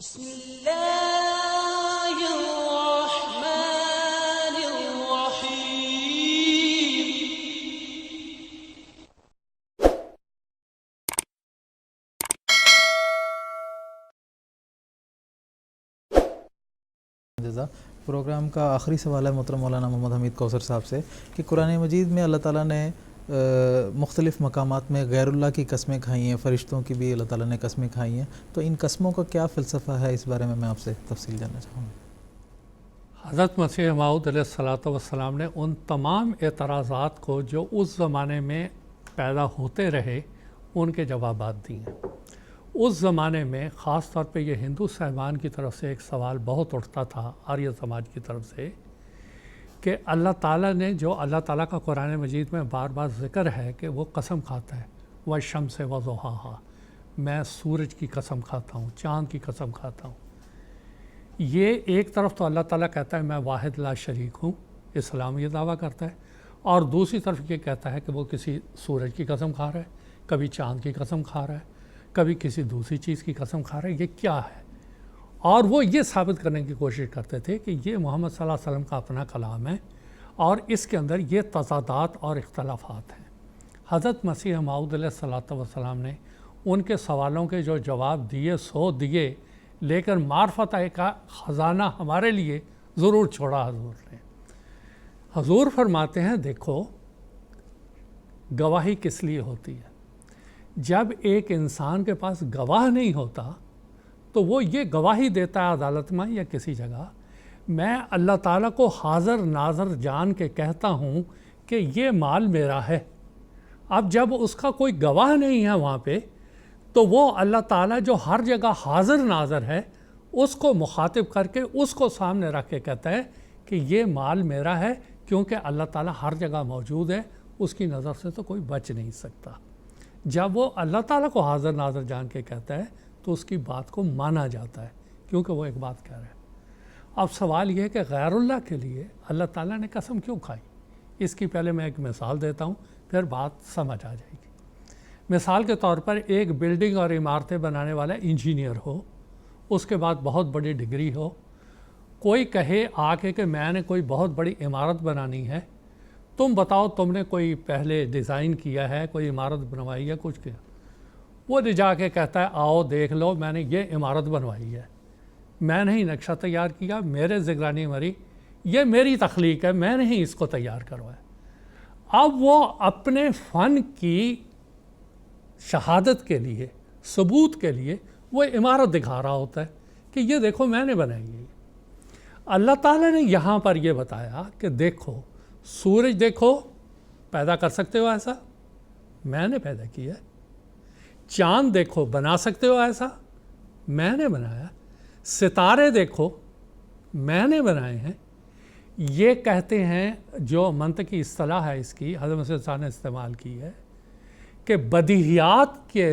بسم الله الرحمن الرحيم. جزا پروگرام کا آخری سوال ہے محترم مولانا محمد حمید کوثر صاحب سے کہ قرآن مجید میں اللہ تعالیٰ نے مختلف مقامات میں غیر اللہ کی قسمیں کھائی ہیں، فرشتوں کی بھی اللہ تعالیٰ نے قسمیں کھائی ہیں، تو ان قسموں کا کیا فلسفہ ہے، اس بارے میں آپ سے تفصیل جاننا چاہوں گا۔ حضرت مسیح موعود علیہ السلام نے ان تمام اعتراضات کو جو اس زمانے میں پیدا ہوتے رہے ان کے جوابات دیے ہیں۔ اس زمانے میں خاص طور پہ یہ ہندو صاحبان کی طرف سے ایک سوال بہت اٹھتا تھا، آریہ سماج کی طرف سے، کہ اللہ تعالیٰ نے جو اللہ تعالیٰ کا قرآن مجید میں بار بار ذکر ہے کہ وہ قسم کھاتا ہے، وَالشَّمْسِ وَضُحَاهَا، میں سورج کی قسم کھاتا ہوں، چاند کی قسم کھاتا ہوں۔ یہ ایک طرف تو اللہ تعالیٰ کہتا ہے میں واحد لا شریک ہوں، اسلام یہ دعویٰ کرتا ہے، اور دوسری طرف یہ کہتا ہے کہ وہ کسی سورج کی قسم کھا رہا ہے، کبھی چاند کی قسم کھا رہا ہے، کبھی کسی دوسری چیز کی قسم کھا رہا ہے۔ یہ کیا ہے؟ اور وہ یہ ثابت کرنے کی کوشش کرتے تھے کہ یہ محمد صلی اللہ علیہ وسلم کا اپنا کلام ہے اور اس کے اندر یہ تضادات اور اختلافات ہیں۔ حضرت مسیح موعود علیہ السلام نے ان کے سوالوں کے جو جواب دیے سو دیے، لیکن معرفت کا خزانہ ہمارے لیے ضرور چھوڑا حضور نے۔ حضور فرماتے ہیں دیکھو گواہی کس لیے ہوتی ہے؟ جب ایک انسان کے پاس گواہ نہیں ہوتا تو وہ یہ گواہی دیتا ہے عدالت میں یا کسی جگہ، میں اللہ تعالیٰ کو حاضر ناظر جان کے کہتا ہوں کہ یہ مال میرا ہے۔ اب جب اس کا کوئی گواہ نہیں ہے وہاں پہ، تو وہ اللہ تعالیٰ جو ہر جگہ حاضر ناظر ہے اس کو مخاطب کر کے اس کو سامنے رکھ کے کہتا ہے کہ یہ مال میرا ہے، کیونکہ اللہ تعالیٰ ہر جگہ موجود ہے، اس کی نظر سے تو کوئی بچ نہیں سکتا۔ جب وہ اللہ تعالیٰ کو حاضر ناظر جان کے کہتا ہے تو اس کی بات کو مانا جاتا ہے، کیونکہ وہ ایک بات کہہ رہا ہے۔ اب سوال یہ ہے کہ غیر اللہ کے لیے اللہ تعالیٰ نے قسم کیوں کھائی؟ اس کی پہلے میں ایک مثال دیتا ہوں، پھر بات سمجھ آ جائے گی۔ مثال کے طور پر ایک بلڈنگ اور عمارتیں بنانے والا انجینئر ہو، اس کے بعد بہت بڑی ڈگری ہو، کوئی کہے آ کے کہ میں نے کوئی بہت بڑی عمارت بنانی ہے، تم بتاؤ تم نے کوئی پہلے ڈیزائن کیا ہے، کوئی عمارت بنوائی ہے، کچھ کیا؟ وہ جا کے کہتا ہے آؤ دیکھ لو میں نے یہ عمارت بنوائی ہے، میں نے ہی نقشہ تیار کیا، میرے زگرانی مری، یہ میری تخلیق ہے، میں نے ہی اس کو تیار کروایا۔ اب وہ اپنے فن کی شہادت کے لیے، ثبوت کے لیے وہ عمارت دکھا رہا ہوتا ہے کہ یہ دیکھو میں نے بنائی ہے۔ اللہ تعالیٰ نے یہاں پر یہ بتایا کہ دیکھو سورج دیکھو پیدا کر سکتے ہو ایسا؟ میں نے پیدا کیا ہے۔ چاند دیکھو بنا سکتے ہو ایسا؟ میں نے بنایا۔ ستارے دیکھو میں نے بنائے ہیں۔ یہ کہتے ہیں، جو منطقی اصطلاح ہے اس کی حضرت مسیح صاحب نے استعمال کی ہے کہ بدیہیات کے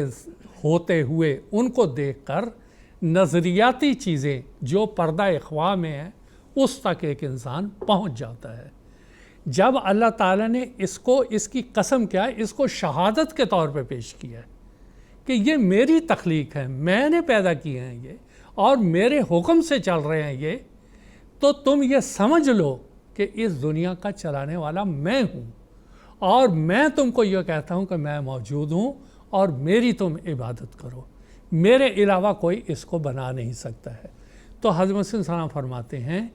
ہوتے ہوئے ان کو دیکھ کر نظریاتی چیزیں جو پردہ اخوا میں ہیں اس تک ایک انسان پہنچ جاتا ہے۔ جب اللہ تعالیٰ نے اس کی قسم کیا، اس کو شہادت کے طور پہ پیش کیا ہے کہ یہ میری تخلیق ہے، میں نے پیدا کیے ہیں یہ، اور میرے حکم سے چل رہے ہیں یہ، تو تم یہ سمجھ لو کہ اس دنیا کا چلانے والا میں ہوں، اور میں تم کو یہ کہتا ہوں کہ میں موجود ہوں اور میری تم عبادت کرو، میرے علاوہ کوئی اس کو بنا نہیں سکتا ہے۔ تو حضرت مسیح صلی اللہ علیہ وسلم فرماتے ہیں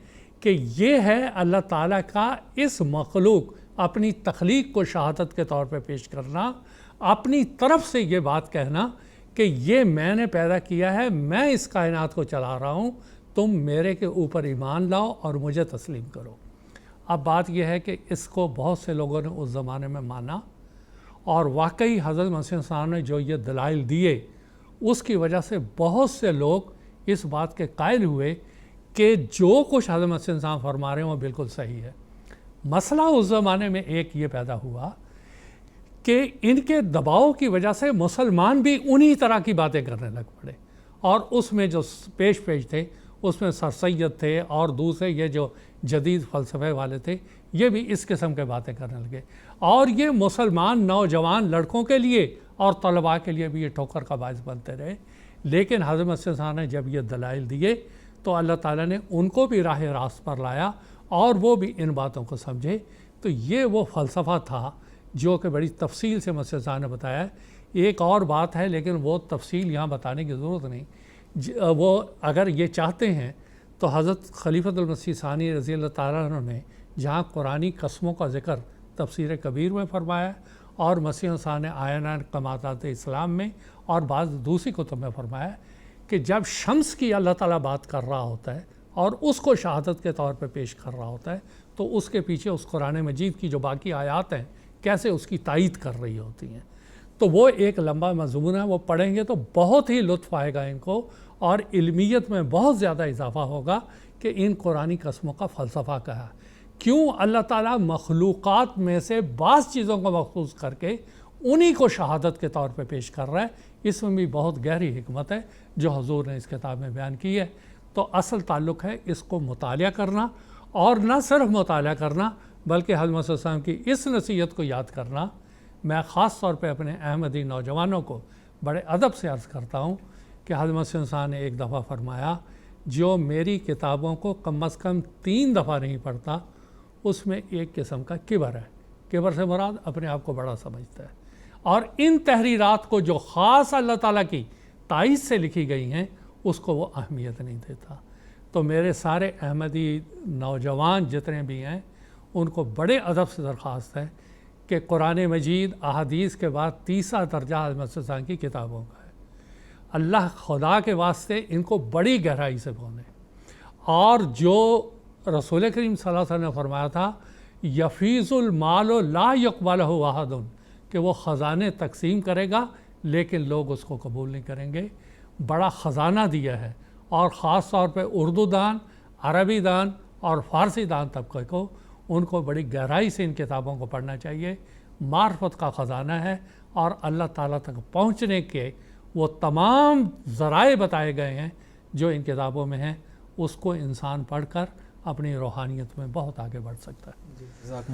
کہ یہ ہے اللہ تعالیٰ کا اس مخلوق اپنی تخلیق کو شہادت کے طور پہ پیش کرنا، اپنی طرف سے یہ بات کہنا کہ یہ میں نے پیدا کیا ہے، میں اس کائنات کو چلا رہا ہوں، تم میرے کے اوپر ایمان لاؤ اور مجھے تسلیم کرو۔ اب بات یہ ہے کہ اس کو بہت سے لوگوں نے اس زمانے میں مانا، اور واقعی حضرت مسیح صاحب نے جو یہ دلائل دیے اس کی وجہ سے بہت سے لوگ اس بات کے قائل ہوئے کہ جو کچھ حضرت مسیح صاحب فرما رہے ہیں وہ بالکل صحیح ہے۔ مسئلہ اس زمانے میں ایک یہ پیدا ہوا کہ ان کے دباؤ کی وجہ سے مسلمان بھی انہی طرح کی باتیں کرنے لگ پڑے، اور اس میں جو پیش تھے اس میں سر سید تھے اور دوسرے یہ جو جدید فلسفے والے تھے، یہ بھی اس قسم کے باتیں کرنے لگے، اور یہ مسلمان نوجوان لڑکوں کے لیے اور طلباء کے لیے بھی یہ ٹھوکر کا باعث بنتے رہے۔ لیکن حضرت مسیح عیسیٰ نے جب یہ دلائل دیے تو اللہ تعالیٰ نے ان کو بھی راہ راست پر لایا اور وہ بھی ان باتوں کو سمجھے. تو یہ وہ فلسفہ تھا جو کہ بڑی تفصیل سے مسیح عیسیٰ نے بتایا. ایک اور بات ہے لیکن وہ تفصیل یہاں بتانے کی ضرورت نہیں. وہ اگر یہ چاہتے ہیں تو حضرت خلیفۃ المسیح ثانی رضی اللہ تعالیٰ عنہ نے جہاں قرآنی قسموں کا ذکر تفسیر کبیر میں فرمایا ہے اور مسیح عیسیٰ نے آیان کماتات اسلام میں اور بعض دوسری کتب میں فرمایا ہے کہ جب شمس کی اللہ تعالیٰ بات کر رہا ہوتا ہے اور اس کو شہادت کے طور پہ پیش کر رہا ہوتا ہے تو اس کے پیچھے اس قرآن مجید کی جو باقی آیات ہیں کیسے اس کی تائید کر رہی ہوتی ہیں. تو وہ ایک لمبا مضمون ہے, وہ پڑھیں گے تو بہت ہی لطف آئے گا ان کو اور علمیت میں بہت زیادہ اضافہ ہوگا کہ ان قرآنی قسموں کا فلسفہ کیا ہے, کیوں اللہ تعالیٰ مخلوقات میں سے بعض چیزوں کو مخصوص کر کے انہی کو شہادت کے طور پہ پیش کر رہا ہے. اس میں بھی بہت گہری حکمت ہے جو حضور نے اس کتاب میں بیان کی ہے. تو اصل تعلق ہے اس کو مطالعہ کرنا اور نہ صرف مطالعہ کرنا بلکہ حضرت مسیح السلام کی اس نصیحت کو یاد کرنا. میں خاص طور پہ اپنے احمدی نوجوانوں کو بڑے ادب سے عرض کرتا ہوں کہ حضرت مسیح السلام نے ایک دفعہ فرمایا جو میری کتابوں کو کم از کم 3 دفعہ نہیں پڑھتا اس میں ایک قسم کا کبر ہے. کبر سے مراد اپنے آپ کو بڑا سمجھتا ہے اور ان تحریرات کو جو خاص اللہ تعالیٰ کی تائید سے لکھی گئی ہیں اس کو وہ اہمیت نہیں دیتا. تو میرے سارے احمدی نوجوان جتنے بھی ہیں ان کو بڑے ادب سے درخواست ہے کہ قرآن مجید احادیث کے بعد تیسرا درجہ حضرت مسیح السلام کی کتابوں کا ہے. اللہ خدا کے واسطے ان کو بڑی گہرائی سے پڑھیں. اور جو رسول کریم صلی اللہ علیہ وسلم نے فرمایا تھا یفیض المال لا یقبلہ احد, کہ وہ خزانے تقسیم کرے گا لیکن لوگ اس کو قبول نہیں کریں گے. بڑا خزانہ دیا ہے اور خاص طور پہ اردو دان, عربی دان اور فارسی دان طبقے کو ان کو بڑی گہرائی سے ان کتابوں کو پڑھنا چاہیے. معرفت کا خزانہ ہے اور اللہ تعالیٰ تک پہنچنے کے وہ تمام ذرائع بتائے گئے ہیں جو ان کتابوں میں ہیں. اس کو انسان پڑھ کر اپنی روحانیت میں بہت آگے بڑھ سکتا ہے.